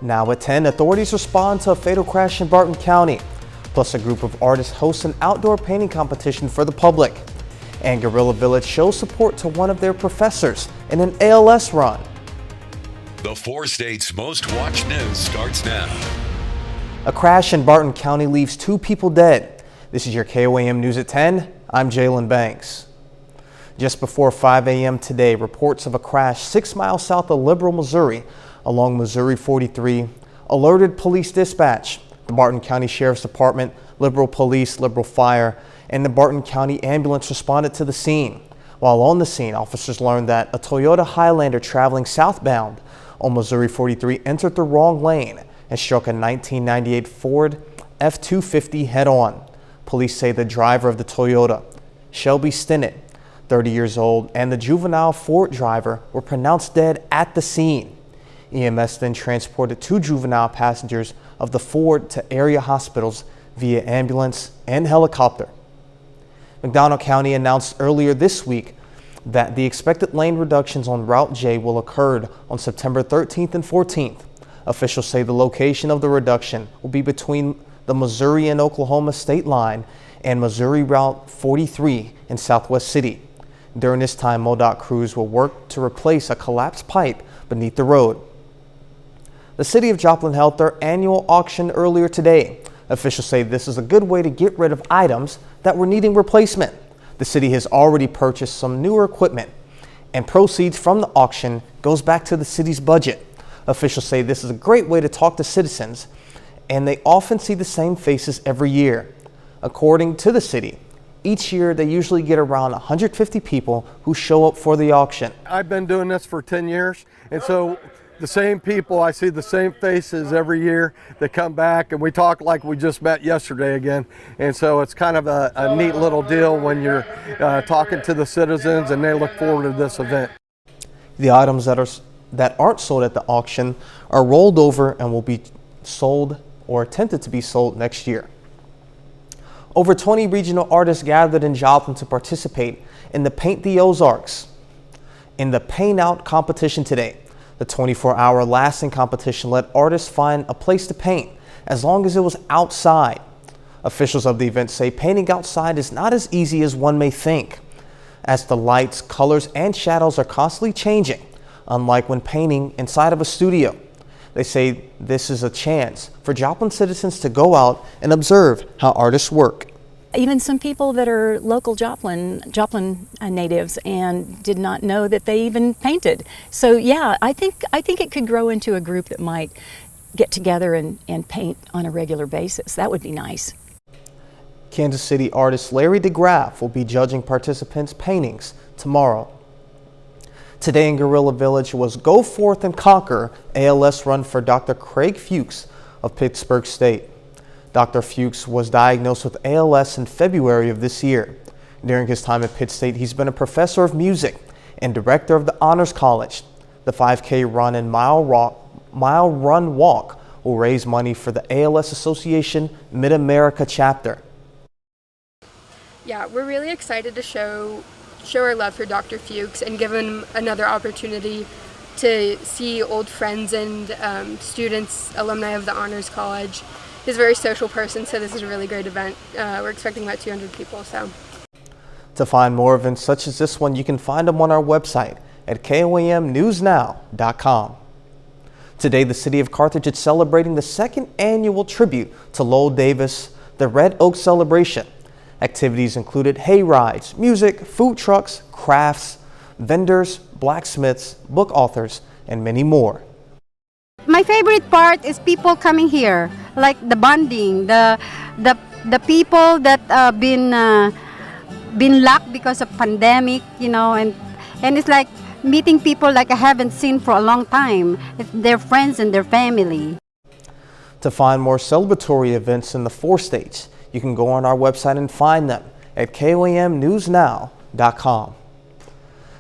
Now at 10, authorities respond to a fatal crash in Barton County. Plus, a group of artists host an outdoor painting competition for the public. And Guerrilla Village shows support to one of their professors in an ALS run. The 4 states' most watched news starts now. A crash in Barton County leaves 2 people dead. This is your KOAM News at 10. I'm Jalen Banks. Just before 5 a.m. today, reports of a crash 6 miles south of Liberal, Missouri, along Missouri 43, alerted police dispatch. The Barton County Sheriff's Department, Liberal Police, Liberal Fire, and the Barton County Ambulance responded to the scene. While on the scene, officers learned that a Toyota Highlander traveling southbound on Missouri 43 entered the wrong lane and struck a 1998 Ford F-250 head-on. Police say the driver of the Toyota, Shelby Stinnett, 30 years old, and the juvenile Ford driver were pronounced dead at the scene. EMS then transported 2 juvenile passengers of the Ford to area hospitals via ambulance and helicopter. McDonough County announced earlier this week that the expected lane reductions on Route J will occur on September 13th and 14th. Officials say the location of the reduction will be between the Missouri and Oklahoma state line and Missouri Route 43 in Southwest City. During this time, MoDOT crews will work to replace a collapsed pipe beneath the road. The City of Joplin held their annual auction earlier today. Officials say this is a good way to get rid of items that were needing replacement. The city has already purchased some newer equipment, and proceeds from the auction goes back to the city's budget. Officials say this is a great way to talk to citizens, and they often see the same faces every year. According to the city, each year they usually get around 150 people who show up for the auction. I've been doing this for 10 years, and so the same people, I see the same faces every year that come back, and we talk like we just met yesterday again. And so it's kind of a neat little deal when you're talking to the citizens and they look forward to this event. The items that aren't sold at the auction are rolled over and will be sold or attempted to be sold next year. Over 20 regional artists gathered in Joplin to participate in the Paint the Ozarks in the Paint Out competition today. The 24-hour lasting competition let artists find a place to paint as long as it was outside. Officials of the event say painting outside is not as easy as one may think, as the lights, colors, and shadows are constantly changing, unlike when painting inside of a studio. They say this is a chance for Joplin citizens to go out and observe how artists work. Even some people that are local Joplin natives and did not know that they even painted. So yeah, I think it could grow into a group that might get together and paint on a regular basis. That would be nice. Kansas City artist Larry DeGraff will be judging participants' paintings tomorrow. Today in Guerrilla Village was Go Forth and Conquer ALS run for Dr. Craig Fuchs of Pittsburgh State. Dr. Fuchs was diagnosed with ALS in February of this year. During his time at Pitt State, he's been a professor of music and director of the Honors College. The 5K run and mile run walk will raise money for the ALS Association Mid-America chapter. Yeah, we're really excited to show our love for Dr. Fuchs and give him another opportunity to see old friends and students, alumni of the Honors College. He's a very social person, so this is a really great event. We're expecting about 200 people. To find more events such as this one, you can find them on our website at koamnewsnow.com. Today, the city of Carthage is celebrating the 2nd annual tribute to Lowell Davis, the Red Oak Celebration. Activities included hay rides, music, food trucks, crafts, vendors, blacksmiths, book authors, and many more. My favorite part is people coming here, like the bonding, the people that been locked because of pandemic, you know, and it's like meeting people like I haven't seen for a long time. It's their friends and their family. To find more celebratory events in the 4 states, you can go on our website and find them at koamnewsnow.com.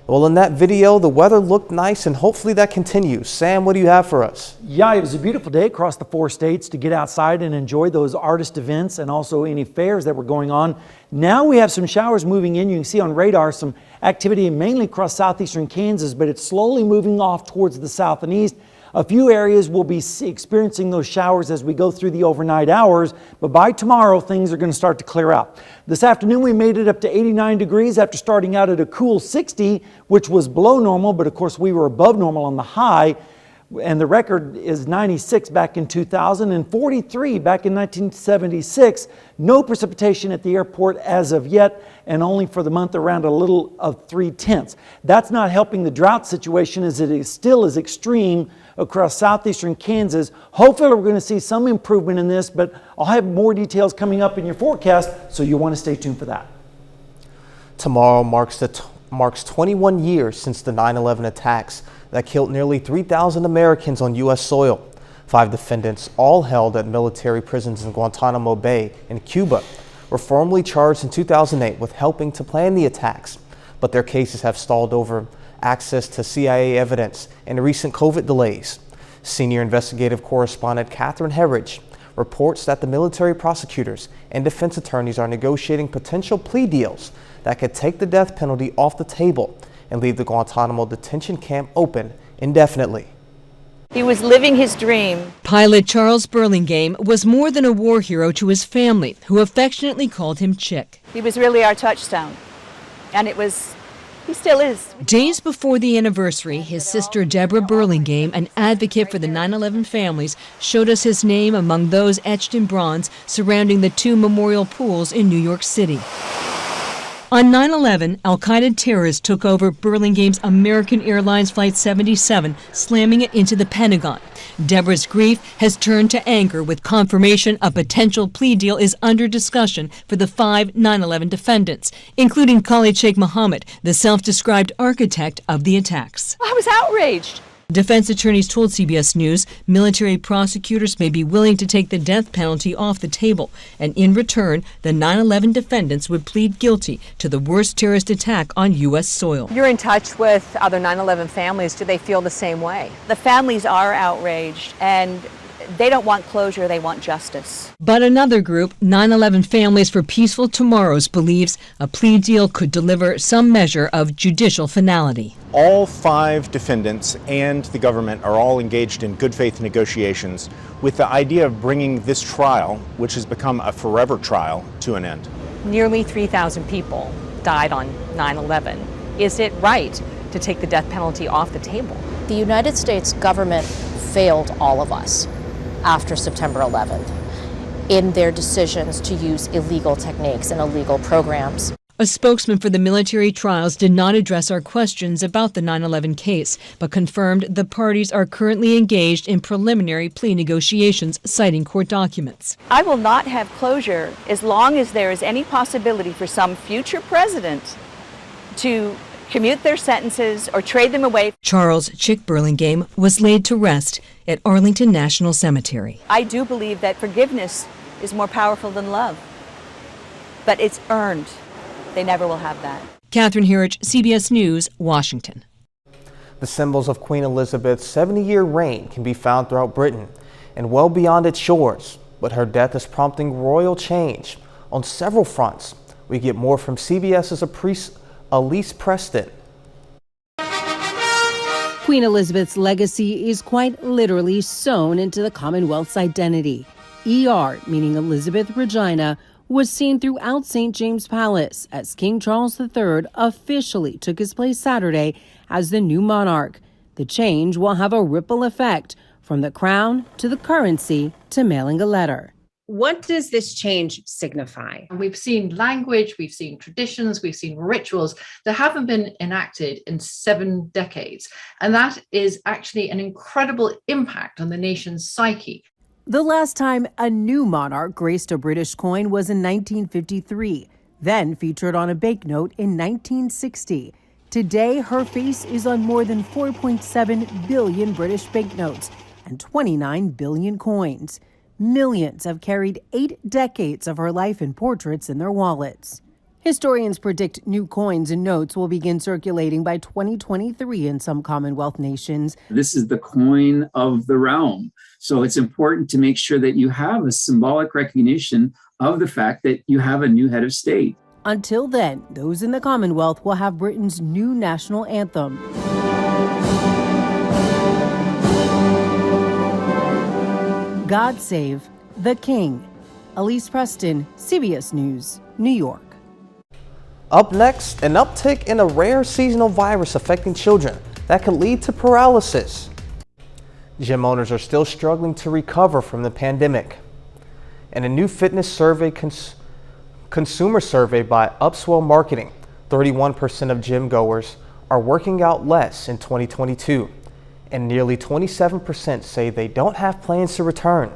Well, in that video, the weather looked nice, and hopefully that continues. Sam, what do you have for us? Yeah, it was a beautiful day across the 4 states to get outside and enjoy those artist events and also any fairs that were going on. Now we have some showers moving in. You can see on radar some activity mainly across southeastern Kansas, but it's slowly moving off towards the south and east. A few areas will be experiencing those showers as we go through the overnight hours, but by tomorrow, things are going to start to clear out. This afternoon, we made it up to 89 degrees after starting out at a cool 60, which was below normal, but of course, we were above normal on the high. And the record is 96 back in 2000 and 43 back in 1976. No precipitation at the airport as of yet, and only for the month around a little of 0.3. That's not helping the drought situation, as it is still as extreme across southeastern Kansas. Hopefully we're going to see some improvement in this, but I'll have more details coming up in your forecast, so you'll want to stay tuned for that. Tomorrow marks 21 years since the 9/11 attacks that killed nearly 3,000 Americans on U.S. soil. 5 defendants, all held at military prisons in Guantanamo Bay in Cuba, were formally charged in 2008 with helping to plan the attacks, but their cases have stalled over access to CIA evidence and recent COVID delays. Senior investigative correspondent Catherine Herridge reports that the military prosecutors and defense attorneys are negotiating potential plea deals that could take the death penalty off the table and leave the Guantanamo detention camp open indefinitely. He was living his dream. Pilot Charles Burlingame was more than a war hero to his family, who affectionately called him Chick. He was really our touchstone, and he still is. Days before the anniversary, his sister Deborah Burlingame, an advocate for the 9/11 families, showed us his name among those etched in bronze surrounding the 2 memorial pools in New York City. On 9/11, al-Qaeda terrorists took over Burlingame's American Airlines Flight 77, slamming it into the Pentagon. Deborah's grief has turned to anger with confirmation a potential plea deal is under discussion for the 5 9/11 defendants, including Khalid Sheikh Mohammed, the self-described architect of the attacks. I was outraged. Defense attorneys told CBS News military prosecutors may be willing to take the death penalty off the table, and in return, the 9/11 defendants would plead guilty to the worst terrorist attack on U.S. soil. You're in touch with other 9/11 families. Do they feel the same way? The families are outraged, and they don't want closure, they want justice. But another group, 9/11 Families for Peaceful Tomorrows, believes a plea deal could deliver some measure of judicial finality. All 5 defendants and the government are all engaged in good faith negotiations with the idea of bringing this trial, which has become a forever trial, to an end. Nearly 3,000 people died on 9/11. Is it right to take the death penalty off the table? The United States government failed all of us after September 11th in their decisions to use illegal techniques and illegal programs. A spokesman for the military trials did not address our questions about the 9/11 case, but confirmed the parties are currently engaged in preliminary plea negotiations, citing court documents. I will not have closure as long as there is any possibility for some future president to commute their sentences or trade them away. Charles Chick Burlingame was laid to rest at Arlington National Cemetery. I do believe that forgiveness is more powerful than love, but it's earned. They never will have that. Catherine Herridge, CBS News, Washington. The symbols of Queen Elizabeth's 70-year reign can be found throughout Britain and well beyond its shores, but her death is prompting royal change on several fronts. We get more from CBS's Elise Preston. Queen Elizabeth's legacy is quite literally sewn into the Commonwealth's identity. ER, meaning Elizabeth Regina, was seen throughout St. James Palace as King Charles III officially took his place Saturday as the new monarch. The change will have a ripple effect from the crown to the currency to mailing a letter. What does this change signify? We've seen language, we've seen traditions, we've seen rituals that haven't been enacted in 7 decades. And that is actually an incredible impact on the nation's psyche. The last time a new monarch graced a British coin was in 1953, then featured on a banknote in 1960. Today, her face is on more than 4.7 billion British banknotes and 29 billion coins. Millions have carried 8 decades of her life in portraits in their wallets. Historians predict new coins and notes will begin circulating by 2023 in some Commonwealth nations. This is the coin of the realm. So it's important to make sure that you have a symbolic recognition of the fact that you have a new head of state. Until then, those in the Commonwealth will have Britain's new national anthem. God save the king. Elise Preston, CBS News, New York. Up next, an uptick in a rare seasonal virus affecting children that could lead to paralysis. Gym owners are still struggling to recover from the pandemic. And a new fitness survey, consumer survey by Upswell Marketing, 31% of gym goers are working out less in 2022. And nearly 27% say they don't have plans to return.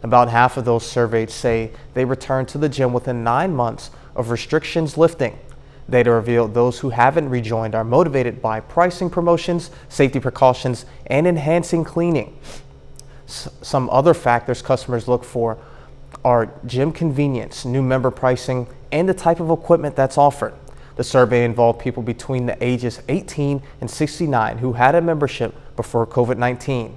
About half of those surveyed say they returned to the gym within 9 months of restrictions lifting. Data revealed those who haven't rejoined are motivated by pricing promotions, safety precautions, and enhancing cleaning. Some other factors customers look for are gym convenience, new member pricing, and the type of equipment that's offered. The survey involved people between the ages 18 and 69 who had a membership before COVID-19.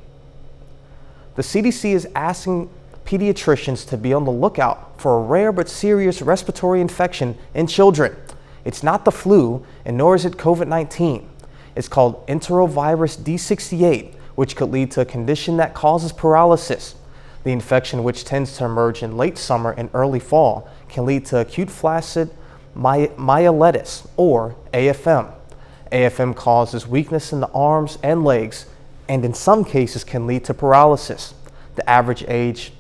The CDC is asking pediatricians to be on the lookout for a rare but serious respiratory infection in children. It's not the flu, and nor is it COVID-19. It's called enterovirus D68, which could lead to a condition that causes paralysis. The infection, which tends to emerge in late summer and early fall, can lead to acute flaccid myelitis, or AFM. AFM causes weakness in the arms and legs, and in some cases can lead to paralysis. The average age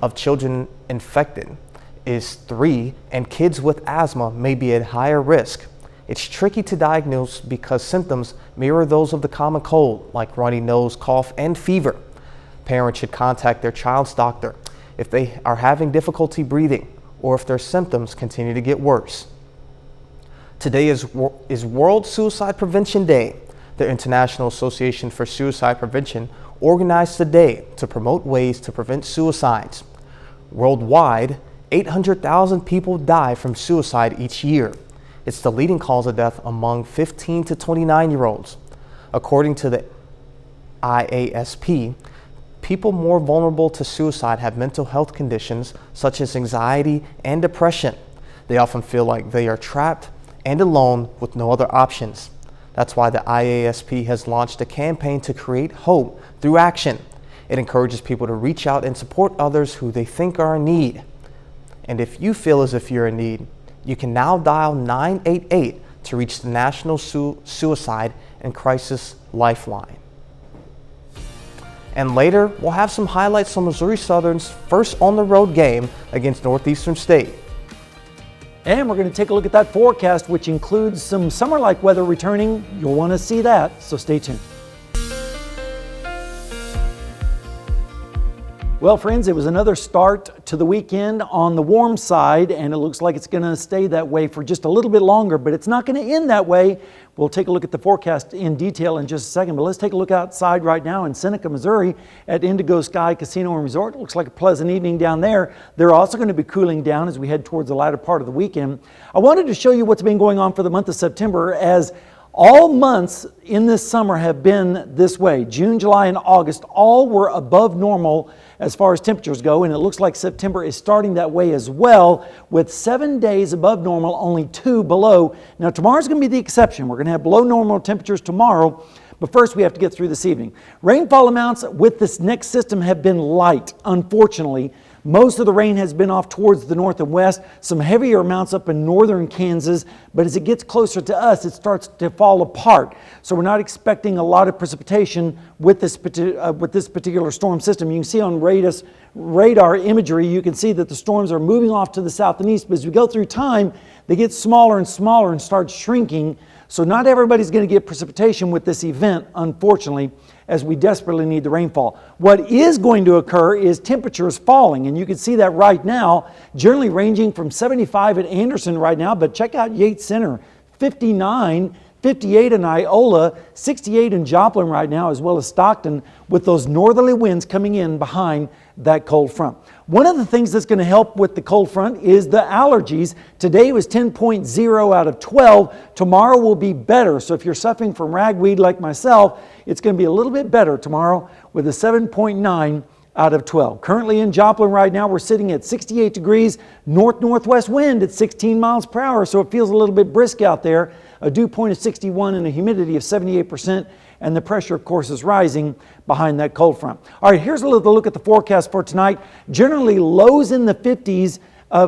of children infected is 3, and kids with asthma may be at higher risk. It's tricky to diagnose because symptoms mirror those of the common cold, like runny nose, cough, and fever. Parents should contact their child's doctor if they are having difficulty breathing or if their symptoms continue to get worse. Today is World Suicide Prevention Day. The International Association for Suicide Prevention organized the day to promote ways to prevent suicides. Worldwide, 800,000 people die from suicide each year. It's the leading cause of death among 15 to 29-year-olds. According to the IASP, people more vulnerable to suicide have mental health conditions such as anxiety and depression. They often feel like they are trapped and alone with no other options. That's why the IASP has launched a campaign to create hope through action. It encourages people to reach out and support others who they think are in need. And if you feel as if you're in need, you can now dial 988 to reach the National Suicide and Crisis Lifeline. And later, we'll have some highlights from Missouri Southern's first on-the-road game against Northeastern State. And we're going to take a look at that forecast, which includes some summer-like weather returning. You'll want to see that, so stay tuned. Well, friends, it was another start to the weekend on the warm side, and it looks like it's going to stay that way for just a little bit longer, but it's not going to end that way. We'll take a look at the forecast in detail in just a second, but let's take a look outside right now in Seneca, Missouri at Indigo Sky Casino and Resort. It looks like a pleasant evening down there. They're also going to be cooling down as we head towards the latter part of the weekend. I wanted to show you what's been going on for the month of September, as all months in this summer have been this way. June, July, and August all were above normal as far as temperatures go, and it looks like September is starting that way as well, with 7 days above normal, only 2 below. Now tomorrow's going to be the exception. We're going to have below normal temperatures tomorrow, but first we have to get through this evening. Rainfall amounts with this next system have been light, unfortunately. Most of the rain has been off towards the north and west, some heavier amounts up in northern Kansas, but as it gets closer to us, it starts to fall apart. So we're not expecting a lot of precipitation with this particular storm system. You can see on radar imagery, you can see that the storms are moving off to the south and east, but as we go through time, they get smaller and smaller and start shrinking. So not everybody's going to get precipitation with this event, unfortunately, as we desperately need the rainfall. What is going to occur is temperatures falling, and you can see that right now, generally ranging from 75 at Anderson right now, but check out Yates Center, 59, 58 in Iola, 68 in Joplin right now, as well as Stockton, with those northerly winds coming in behind that cold front. One of the things that's going to help with the cold front is the allergies. Today was 10.0 out of 12. Tomorrow will be better. So if you're suffering from ragweed like myself, it's going to be a little bit better tomorrow with a 7.9 out of 12. Currently in Joplin right now, we're sitting at 68 degrees, north-northwest wind at 16 miles per hour, so it feels a little bit brisk out there. A dew point of 61 and a humidity of 78%. and the pressure, of course, is rising behind that cold front. All right, here's a little look at the forecast for tonight. Generally lows in the 50s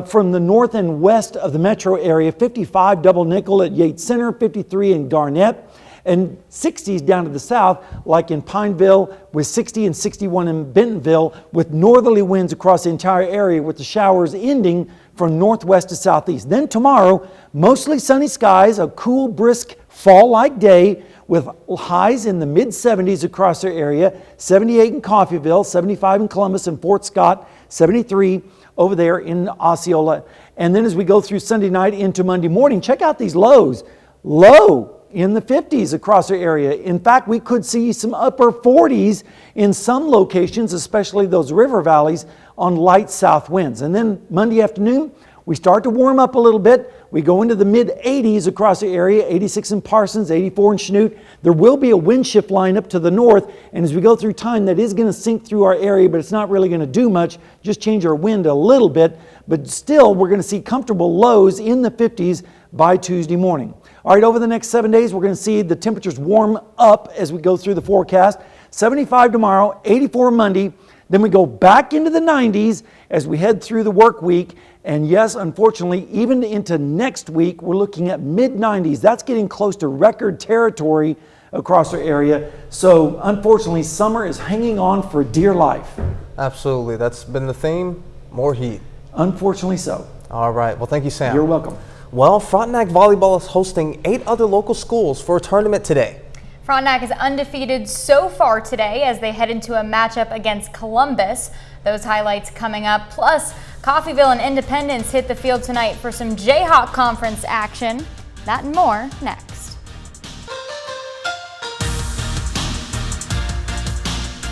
from the north and west of the metro area. 55 Double Nickel at Yates Center, 53 in Garnett, and 60s down to the south, like in Pineville, with 60 and 61 in Bentonville, with northerly winds across the entire area, with the showers ending from northwest to southeast. Then tomorrow, mostly sunny skies, a cool, brisk fall-like day with highs in the mid-70s across their area, 78 in Coffeyville, 75 in Columbus and Fort Scott, 73 over there in Osceola. And then as we go through Sunday night into Monday morning, check out these lows. Low in the 50s across our area. In fact, we could see some upper 40s in some locations, especially those river valleys, on light south winds. And then Monday afternoon, we start to warm up a little bit. We go into the mid-80s across the area, 86 in Parsons, 84 in Chanute. There will be a wind shift line up to the north, and as we go through time, that is going to sink through our area, but it's not really going to do much, just change our wind a little bit. But still, we're going to see comfortable lows in the 50s by Tuesday morning. All right, over the next 7 days, we're going to see the temperatures warm up as we go through the forecast. 75 tomorrow, 84 Monday. Then we go back into the 90s as we head through the work week. And yes, unfortunately, even into next week, we're looking at mid-90s. That's getting close to record territory across our area. So unfortunately, summer is hanging on for dear life. Absolutely. That's been the theme. More heat. Unfortunately so. All right. Well, thank you, Sam. You're welcome. Well, Frontenac Volleyball is hosting 8 other local schools for a tournament today. Frontenac is undefeated so far today as they head into a matchup against Columbus. Those highlights coming up. Plus, Coffeyville and Independence hit the field tonight for some Jayhawk Conference action. That and more next.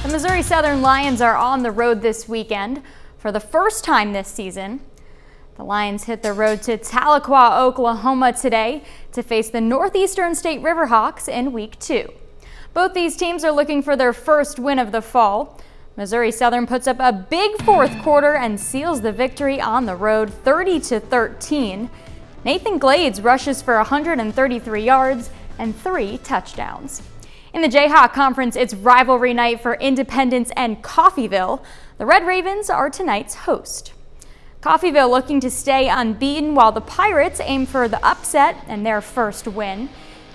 The Missouri Southern Lions are on the road this weekend for the first time this season. The Lions hit the road to Tahlequah, Oklahoma today to face the Northeastern State Riverhawks in Week 2. Both these teams are looking for their first win of the fall. Missouri Southern puts up a big fourth quarter and seals the victory on the road 30-13. Nathan Glades rushes for 133 yards and 3 touchdowns. In the Jayhawk Conference, it's rivalry night for Independence and Coffeyville. The Red Ravens are tonight's host. Coffeyville looking to stay unbeaten while the Pirates aim for the upset and their first win.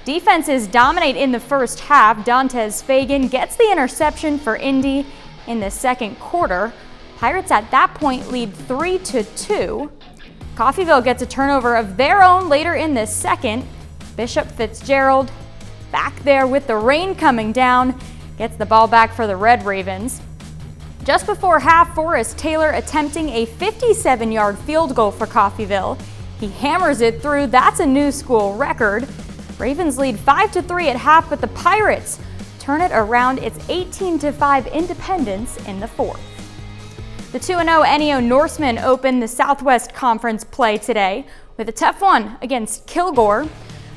Defenses dominate in the first half. Dantes Fagan gets the interception for Indy in the second quarter. Pirates at that point lead 3-2. Coffeyville gets a turnover of their own later in the second. Bishop Fitzgerald back there with the rain coming down, gets the ball back for the Red Ravens. Just before half, Forrest Taylor attempting a 57-yard field goal for Coffeyville. He hammers it through. That's a new school record. Ravens lead 5-3 at half, but the Pirates turn it around. It's 18-5 Independence in the fourth. The 2-0 NEO Norsemen open the Southwest Conference play today with a tough one against Kilgore.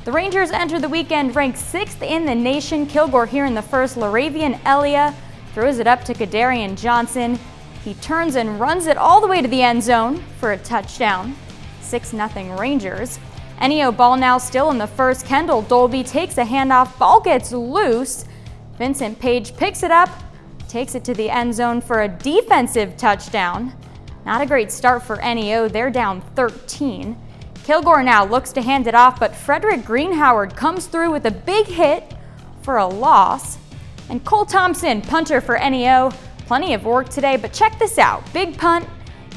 The Rangers enter the weekend ranked 6th in the nation. Kilgore here in the first. Laravian Elia throws it up to Kadarian Johnson. He turns and runs it all the way to the end zone for a touchdown. 6-0 Rangers. NEO ball now still in the first. Kendall Dolby takes a handoff. Ball gets loose. Vincent Page picks it up, takes it to the end zone for a defensive touchdown. Not a great start for NEO. They're down 13. Kilgore now looks to hand it off, but Frederick Greenhoward comes through with a big hit for a loss. And Cole Thompson, punter for NEO. Plenty of work today, but check this out. Big punt,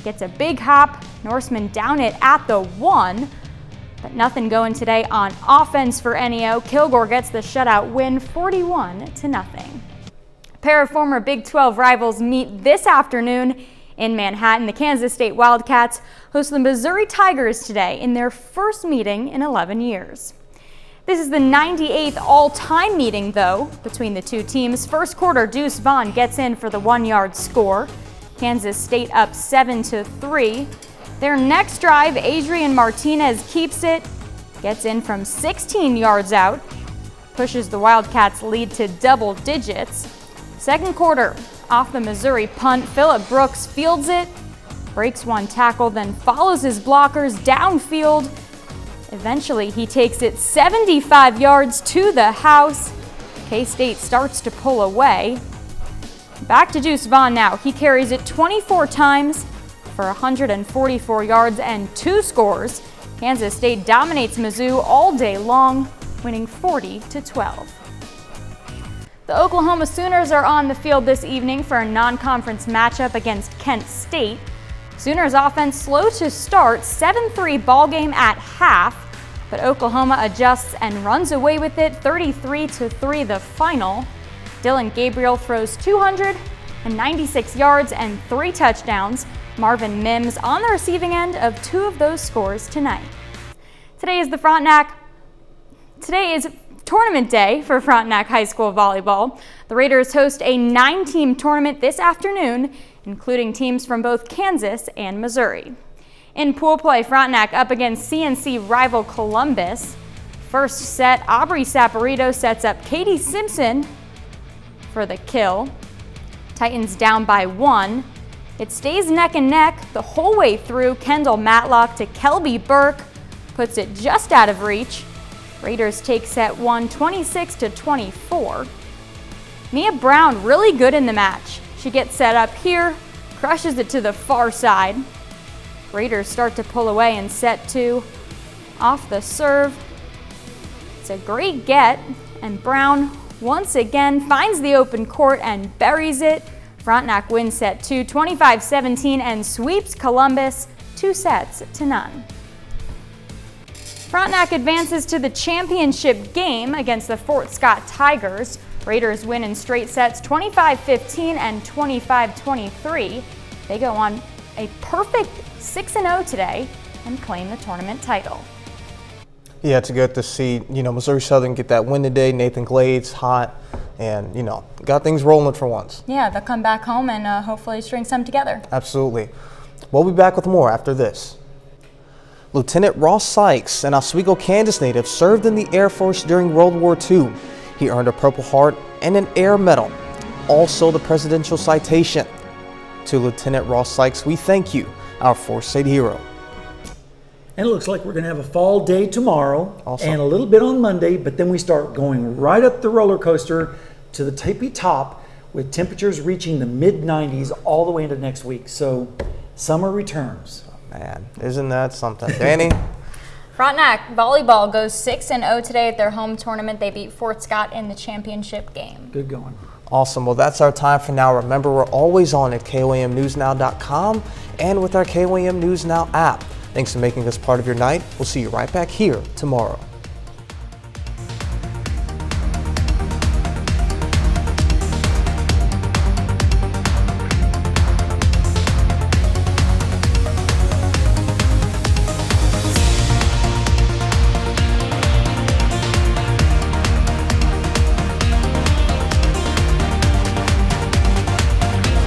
gets a big hop. Norsemen down it at the 1, but nothing going today on offense for NEO. Kilgore gets the shutout win 41-0. A pair of former Big 12 rivals meet this afternoon in Manhattan. The Kansas State Wildcats host the Missouri Tigers today in their first meeting in 11 years. This is the 98th all-time meeting, though, between the two teams. First quarter, Deuce Vaughn gets in for the 1-yard score. Kansas State up 7-3. Their next drive, Adrian Martinez keeps it, gets in from 16 yards out, pushes the Wildcats' lead to double digits. Second quarter, off the Missouri punt, Phillip Brooks fields it, breaks one tackle, then follows his blockers downfield. Eventually, he takes it 75 yards to the house. K-State starts to pull away. Back to Deuce Vaughn now. He carries it 24 times for 144 yards and 2 scores. Kansas State dominates Mizzou all day long, winning 40-12. The Oklahoma Sooners are on the field this evening for a non-conference matchup against Kent State. Sooners offense slow to start, 7-3 ball game at half, but Oklahoma adjusts and runs away with it, 33-3 the final. Dylan Gabriel throws 296 yards and 3 touchdowns. Marvin Mims on the receiving end of 2 of those scores tonight. Today is tournament day for Frontenac High School volleyball. The Raiders host a 9-team tournament this afternoon, including teams from both Kansas and Missouri. In pool play, Frontenac up against CNC rival Columbus. First set, Aubrey Saporito sets up Katie Simpson for the kill. Titans down by 1. It stays neck and neck the whole way through. Kendall Matlock to Kelby Burke puts it just out of reach. Raiders take set 1, 26-24. Mia Brown really good in the match. She gets set up here, crushes it to the far side. Raiders start to pull away in set 2. Off the serve. It's a great get, and Brown once again finds the open court and buries it. Frontenac wins set 2, 25-17, and sweeps Columbus 2-0. Frontenac advances to the championship game against the Fort Scott Tigers. Raiders win in straight sets 25-15 and 25-23. They go on a perfect 6-0 today and claim the tournament title. Yeah, it's good to see, Missouri Southern get that win today. Nathan Glade's hot and, got things rolling for once. Yeah, they'll come back home and hopefully string some together. Absolutely. We'll be back with more after this. Lieutenant Ross Sykes, an Oswego, Kansas native, served in the Air Force during World War II. He earned a Purple Heart and an Air Medal, also the Presidential Citation. To Lieutenant Ross Sykes, we thank you, our four-state hero. And it looks like we're going to have a fall day tomorrow Awesome. And a little bit on Monday, but then we start going right up the roller coaster to the tippy top with temperatures reaching the mid-90s all the way into next week. So summer returns. Man, isn't that something? Danny? Frontenac volleyball goes 6-0 today at their home tournament. They beat Fort Scott in the championship game. Good going. Awesome. Well, that's our time for now. Remember, we're always on at KOAMNewsNow.com and with our KOAM News Now app. Thanks for making us part of your night. We'll see you right back here tomorrow.